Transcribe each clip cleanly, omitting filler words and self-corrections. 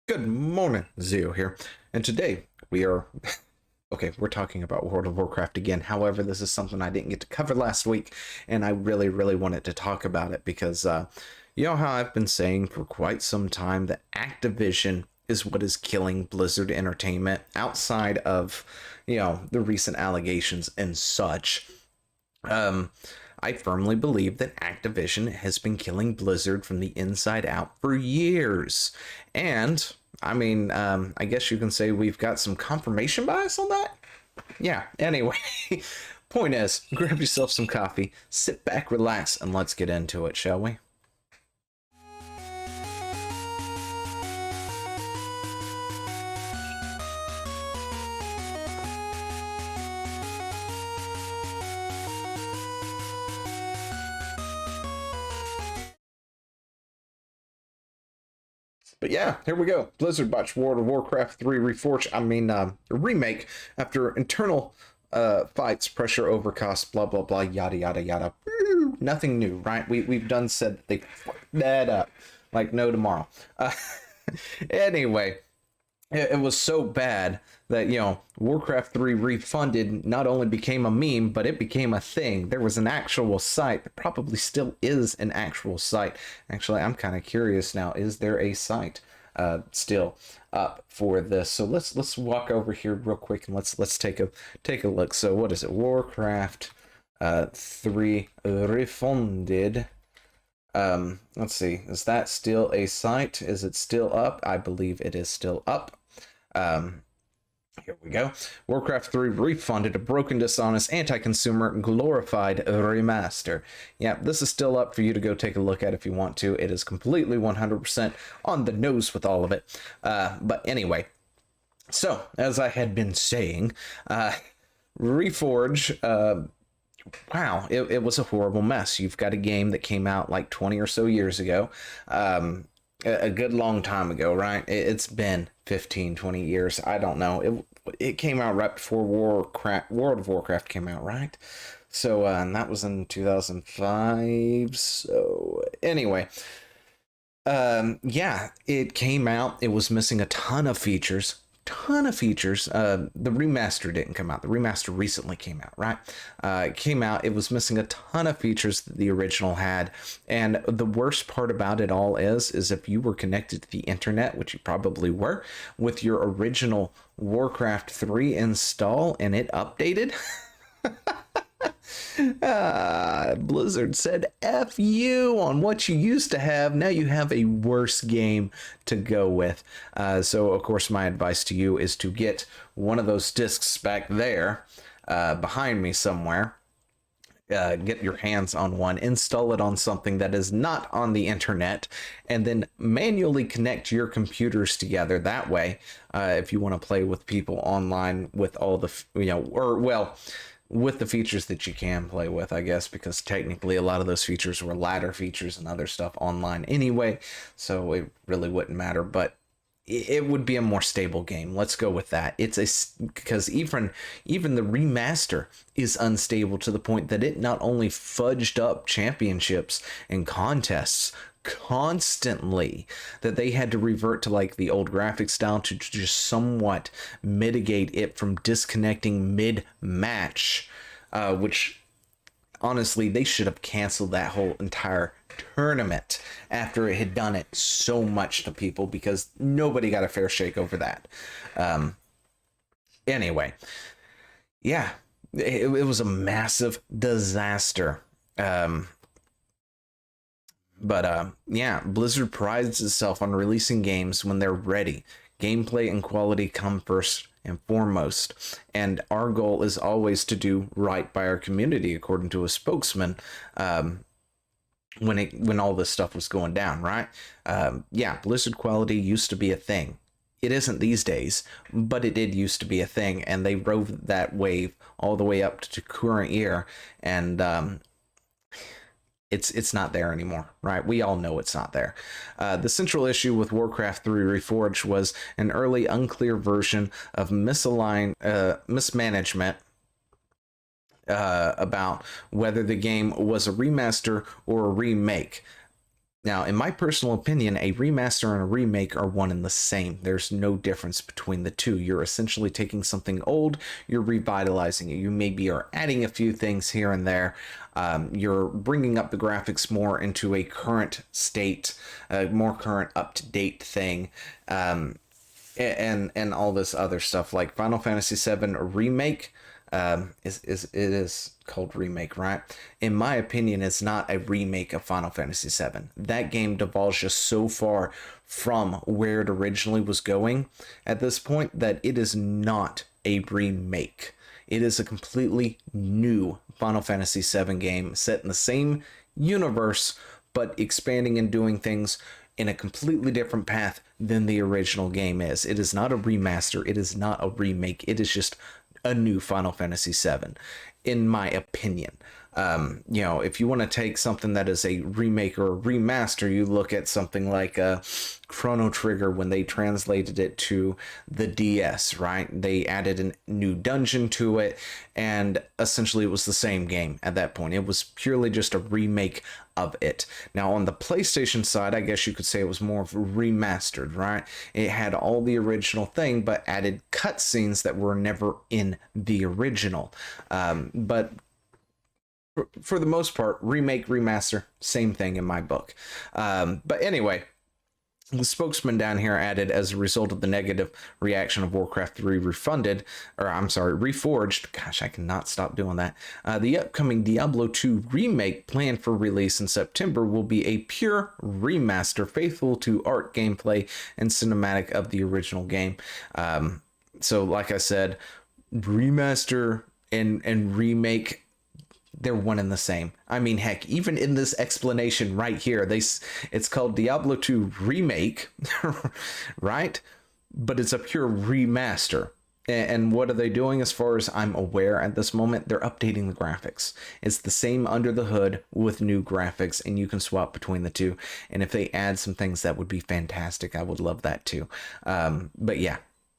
Good morning, Zio here. And today we are okay, we're talking about World of Warcraft again. However, this is something I didn't get to cover last week, and I really wanted to talk about it because you know how I've been saying for quite some time that Activision is what is killing Blizzard Entertainment outside of, the recent allegations and such. Um, I firmly believe that Activision has been killing Blizzard from the inside out for years. And, I guess you can say we've got some confirmation bias on that? Yeah, anyway, point is, grab yourself some coffee, sit back, relax, and let's get into it, shall we? But yeah, here we go. Blizzard botched World of Warcraft 3 Reforged. A remake after internal fights, pressure, overcost, blah blah blah, yada yada yada. Woo! Nothing new, right? We've done said that they fucked that up like no tomorrow. Anyway, it was so bad that Warcraft 3 Refunded not only became a meme, but it became a thing. There was an actual site. There probably still is an actual site. Actually, I'm kind of curious now, is there a site still up for this? So let's walk over here real quick and let's take a look. So what is it? Warcraft 3 Refunded. Let's see, is that still a site? Is it still up? I believe it is still up. Here we go. Warcraft 3 Refunded, a broken, dishonest, anti-consumer, glorified remaster. Yeah, this is still up for you to go take a look at if you want to. It is completely 100% on the nose with all of it. But anyway, so as I had been saying, Reforge, wow, it was a horrible mess. You've got a game that came out like 20 or so years ago, a good long time ago, right? It's been 15, 20 years. I don't know. It came out right before World of Warcraft came out, right? So, and that was in 2005. So, anyway, yeah, it came out. It was missing a ton of features. The remaster didn't come out. The remaster recently came out, right? It came out. It was missing a ton of features that the original had. And the worst part about it all is if you were connected to the internet, which you probably were, with your original Warcraft 3 install and it updated. Blizzard said F you on what you used to have. Now you have a worse game to go with. So, of course, my advice to you is to get one of those discs back there behind me somewhere. Get your hands on one, install it on something that is not on the internet, and then manually connect your computers together that way. If you want to play with people online with all the, with the features that you can play with, I guess, because technically a lot of those features were ladder features and other stuff online anyway, so it really wouldn't matter, but it would be a more stable game. Let's go with that. Because even the remaster is unstable to the point that it not only fudged up championships and contests constantly, that they had to revert to like the old graphic style to just somewhat mitigate it from disconnecting mid-match, which honestly they should have canceled that whole entire tournament after it had done it so much to people, because nobody got a fair shake over that. Anyway, yeah, it was a massive disaster. But yeah, Blizzard prides itself on releasing games when they're ready. Gameplay and quality come first and foremost. And our goal is always to do right by our community, according to a spokesman, when all this stuff was going down, right? Yeah, Blizzard quality used to be a thing. It isn't these days, but it did used to be a thing, and they rode that wave all the way up to current year, and it's not there anymore, right? We all know it's not there. The central issue with Warcraft 3 Reforged was an early unclear version of mismanagement about whether the game was a remaster or a remake. Now, in my personal opinion, a remaster and a remake are one and the same. There's no difference between the two. You're essentially taking something old, you're revitalizing it. You maybe are adding a few things here and there. You're bringing up the graphics more into a current state, a more current, up-to-date thing. And all this other stuff like Final Fantasy VII Remake is called remake, right? In my opinion, it's not a remake of Final Fantasy VII. That game divulged just so far from where it originally was going at this point that it is not a remake. It is a completely new Final Fantasy VII game set in the same universe, but expanding and doing things in a completely different path than the original game is. It is not a remaster. It is not a remake. It is just a new Final Fantasy VII, in my opinion. If you want to take something that is a remake or a remaster, you look at something like Chrono Trigger when they translated it to the DS, right? They added a new dungeon to it, and essentially it was the same game at that point. It was purely just a remake of it. Now, on the PlayStation side, I guess you could say it was more of remastered, right? It had all the original thing, but added cutscenes that were never in the original. But for the most part, remake, remaster, same thing in my book. But anyway, the spokesman down here added, as a result of the negative reaction of Warcraft 3 Reforged, gosh, I cannot stop doing that. The upcoming Diablo 2 remake planned for release in September will be a pure remaster, faithful to art, gameplay, and cinematic of the original game. So like I said, remaster and remake, they're one and the same. I mean, heck, even in this explanation right here, it's called Diablo 2 Remake, right? But it's a pure remaster. And what are they doing as far as I'm aware at this moment? They're updating the graphics. It's the same under the hood with new graphics, and you can swap between the two. And if they add some things, that would be fantastic. I would love that too. But yeah,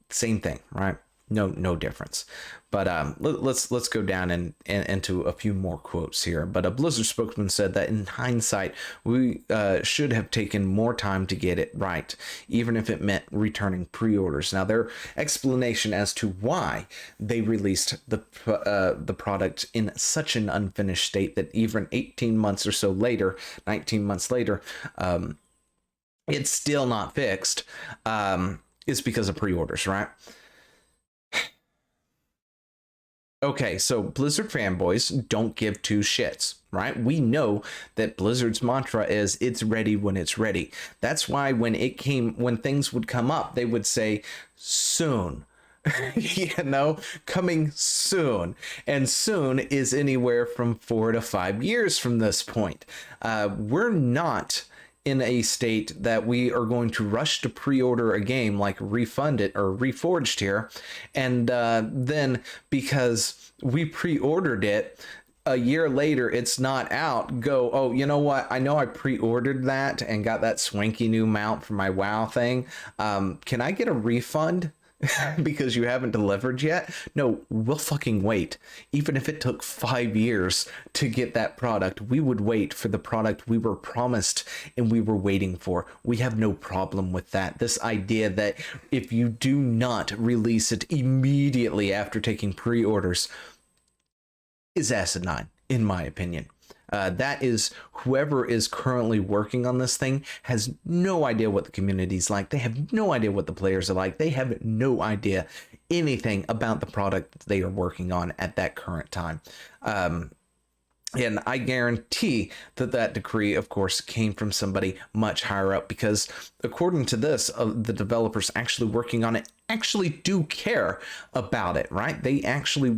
same thing, right? No difference. But let's go down and into a few more quotes here. But a Blizzard spokesman said that in hindsight, we should have taken more time to get it right, even if it meant returning pre-orders. Now, their explanation as to why they released the product in such an unfinished state that even 18 months or so later, 19 months later, it's still not fixed, is because of pre-orders, right? Okay, so Blizzard fanboys don't give two shits, right? We know that Blizzard's mantra is it's ready when it's ready. That's why when things would come up, they would say soon. Coming soon. And soon is anywhere from 4 to 5 years from this point. We're not in a state that we are going to rush to pre-order a game like Refund It or Reforged here, and then because we pre-ordered it a year later it's not out, go, oh, you know what, I know I pre-ordered that and got that swanky new mount for my WoW thing, can I get a refund because you haven't delivered yet? No, we'll fucking wait. Even if it took 5 years to get that product, we would wait for the product we were promised and we were waiting for. We have no problem with that. This idea that if you do not release it immediately after taking pre-orders is asinine, in my opinion. That is, whoever is currently working on this thing has no idea what the community's like. They have no idea what the players are like. They have no idea anything about the product that they are working on at that current time. And I guarantee that decree, of course, came from somebody much higher up, because according to this, the developers actually working on it actually do care about it, right? They actually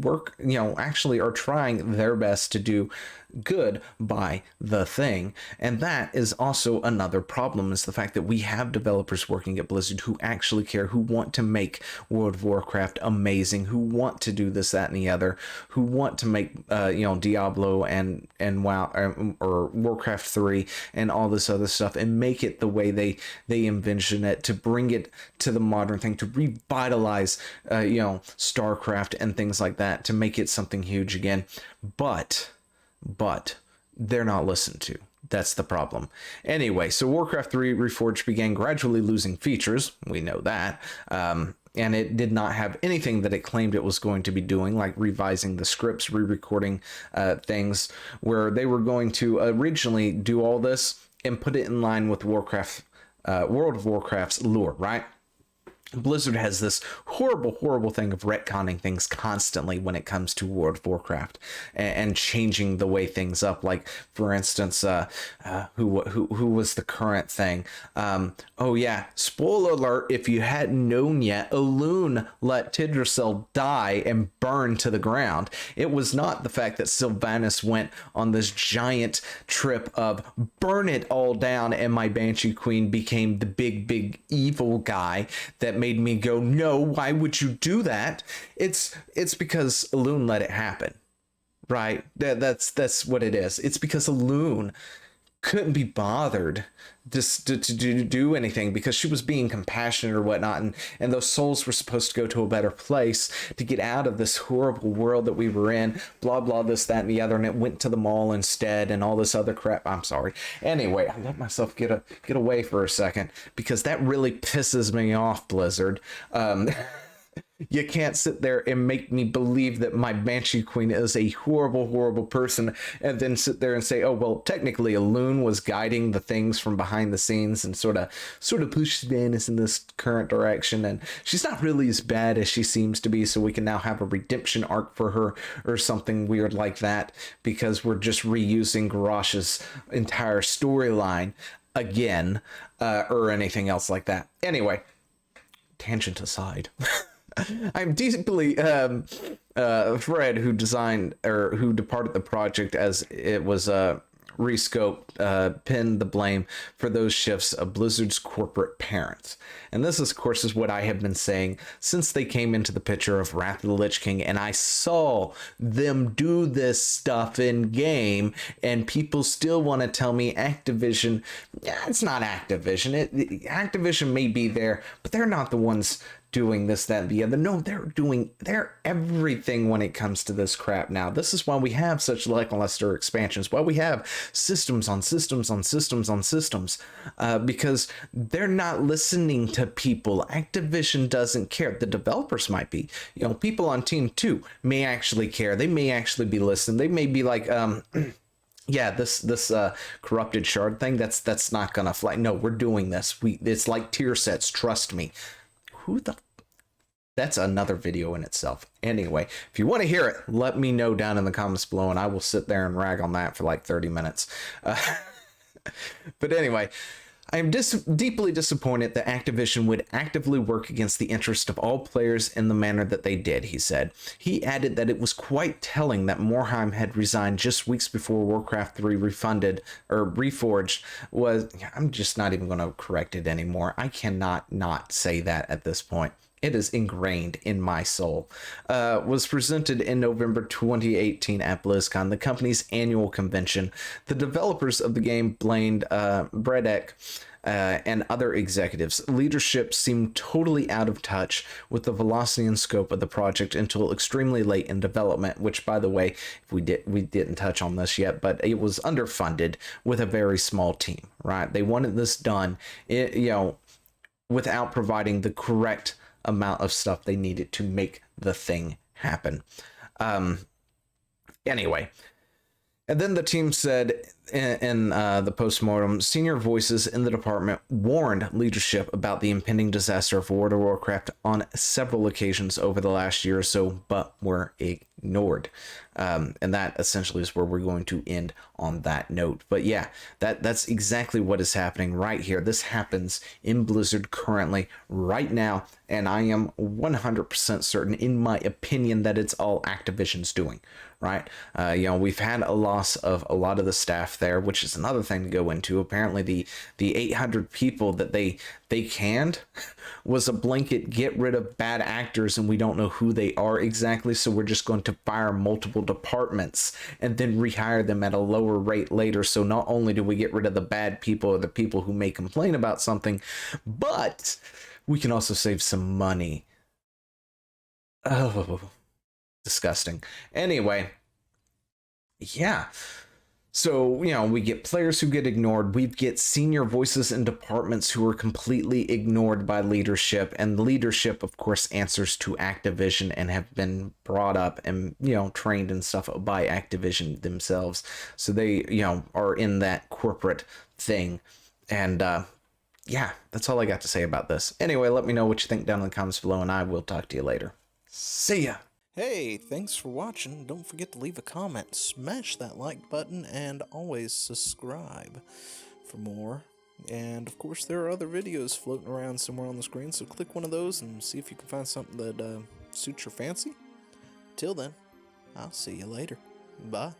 actually are trying their best to do good by the thing. And that is also another problem, is the fact that we have developers working at Blizzard who actually care, who want to make World of Warcraft amazing, who want to do this, that, and the other, who want to make Diablo and WoW or Warcraft 3 and all this other stuff and make it the way they envision it, to bring it to the modern thing, to revitalize StarCraft and things like that, to make it something huge again. But they're not listened to. That's the problem. Anyway, so Warcraft 3 Reforged began gradually losing features. We know that. And it did not have anything that it claimed it was going to be doing, like revising the scripts, re-recording things, where they were going to originally do all this and put it in line with Warcraft, World of Warcraft's lore, right? Blizzard has this horrible thing of retconning things constantly when it comes to World of Warcraft and changing the way things up. Like, for instance, who was the current thing? Oh yeah, spoiler alert! If you hadn't known yet, Elune let Tidrasil die and burn to the ground. It was not the fact that Sylvanas went on this giant trip of burn it all down, and my Banshee Queen became the big evil guy that made me go, no, why would you do that? It's because Elune let it happen, right? That's what it is. It's because Elune couldn't be bothered just to do anything, because she was being compassionate or whatnot, and those souls were supposed to go to a better place to get out of this horrible world that we were in, blah this, that, and the other, and it went to the mall instead and all this other crap. I'm sorry. Anyway, I let myself get away for a second, because that really pisses me off, Blizzard. You can't sit there and make me believe that my Banshee Queen is a horrible person, and then sit there and say, oh, well, technically Elune was guiding the things from behind the scenes and sort of pushed Sylvanas in this current direction, and she's not really as bad as she seems to be, so we can now have a redemption arc for her or something weird like that, because we're just reusing Garrosh's entire storyline again, or anything else like that. Anyway, tangent aside. I'm deeply Fred, who designed or who departed the project as it was rescoped, pinned the blame for those shifts of Blizzard's corporate parents. And this, of course, is what I have been saying since they came into the picture of Wrath of the Lich King, and I saw them do this stuff in game, and people still want to tell me Activision, it's not Activision. Activision may be there, but they're not the ones doing this, that, and the other. No, they're everything when it comes to this crap now. This is why we have such lackluster expansions, why we have systems on systems on systems on systems, because they're not listening to people. Activision doesn't care. The developers might be. People on Team 2 may actually care. They may actually be listening. They may be like, yeah, this corrupted shard thing, that's not gonna fly. No, we're doing this. It's like tier sets, trust me. That's another video in itself. Anyway, if you want to hear it, let me know down in the comments below, and I will sit there and rag on that for like 30 minutes. But anyway, I am deeply disappointed that Activision would actively work against the interest of all players in the manner that they did, he said. He added that it was quite telling that Morhaime had resigned just weeks before Warcraft 3 Reforged was... I'm just not even going to correct it anymore. I cannot not say that at this point. It is ingrained in my soul. Was presented in November 2018 at BlizzCon, the company's annual convention. The developers of the game blamed Bredek and other executives. Leadership seemed totally out of touch with the velocity and scope of the project until extremely late in development, which, by the way, we didn't touch on this yet, but it was underfunded with a very small team, right? They wanted this done, without providing the correct amount of stuff they needed to make the thing happen. Anyway, and then the team said in the postmortem, senior voices in the department warned leadership about the impending disaster of World of Warcraft on several occasions over the last year or so, but were ignored. And that essentially is where we're going to end on that note. But yeah, that's exactly what is happening right here. This happens in Blizzard currently, right now, and I am 100% certain, in my opinion, that it's all Activision's doing, right? We've had a loss of a lot of the staff there, which is another thing to go into. Apparently the 800 people that they canned was a blanket get rid of bad actors, and we don't know who they are exactly, so we're just going to fire multiple departments and then rehire them at a lower rate later. So not only do we get rid of the bad people or the people who may complain about something, but we can also save some money. Oh, disgusting. Anyway, yeah. So, you know, we get players who get ignored. We get senior voices in departments who are completely ignored by leadership. And leadership, of course, answers to Activision and have been brought up and, you know, trained and stuff by Activision themselves. So they, you know, are in that corporate thing. And, yeah, that's all I got to say about this. Anyway, let me know what you think down in the comments below, and I will talk to you later. See ya! Hey, thanks for watching. Don't forget to leave a comment, smash that like button, and always subscribe for more. And of course, there are other videos floating around somewhere on the screen, so click one of those and see if you can find something that suits your fancy. Till then, I'll see you later. Bye.